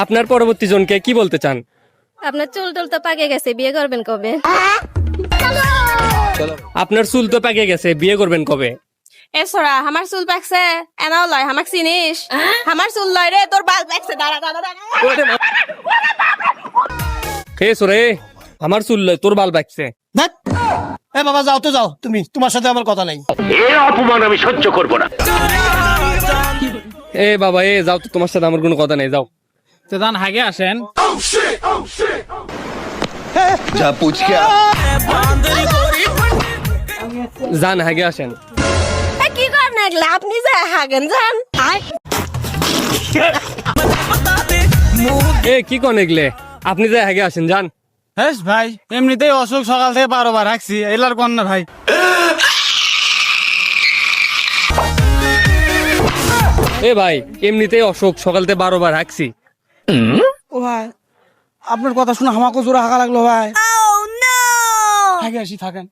আপনার পরবর্তী জনকে কি বলতে চান? আপনার চুল টুল তো পাকে গেছে, বিয়ে করবেন কবে? আপনার চুল তো পেকে গেছে, বিয়ে করবেন কবে? এ সোরা আমার চুল পাকছে এনাও লয় আমাক চিনিস আমার চুল লয় রে তোর বাল পাকছে দাঁড়া দাঁড়া দাঁড়া হে সোরে, আমার চুল লয়, তোর বাল বাকছে। ধ্যাৎ। এ বাবা যাও তো যাও, তুমি, তোমার সাথে আমার কথা নাই। এ বাবা, এ যাও তো, তোমার সাথে আমার কোনো কথা নেই, যাও। তো দান হাগে আসেন। যা পুছ কে আ। যান হাগে আসেন। কি কর নাগলা আপনি যা হাগেন যান এ কি কোন এগলে, আপনি যে হাগে আসেন, যান। হ্যাঁ ভাই, এমনিতেই অসুখ সকাল থেকে 12 বার হাঁকছি, এলার কোন না ভাই। এ ভাই, এমনিতেই অসুখ, সকালতে 12 বার হাঁকছি। ও ভাই, আপনার কথা শুনে আমাকেও জোরে হাঁকা লাগলো ভাই। আগে আসি, থাকেন।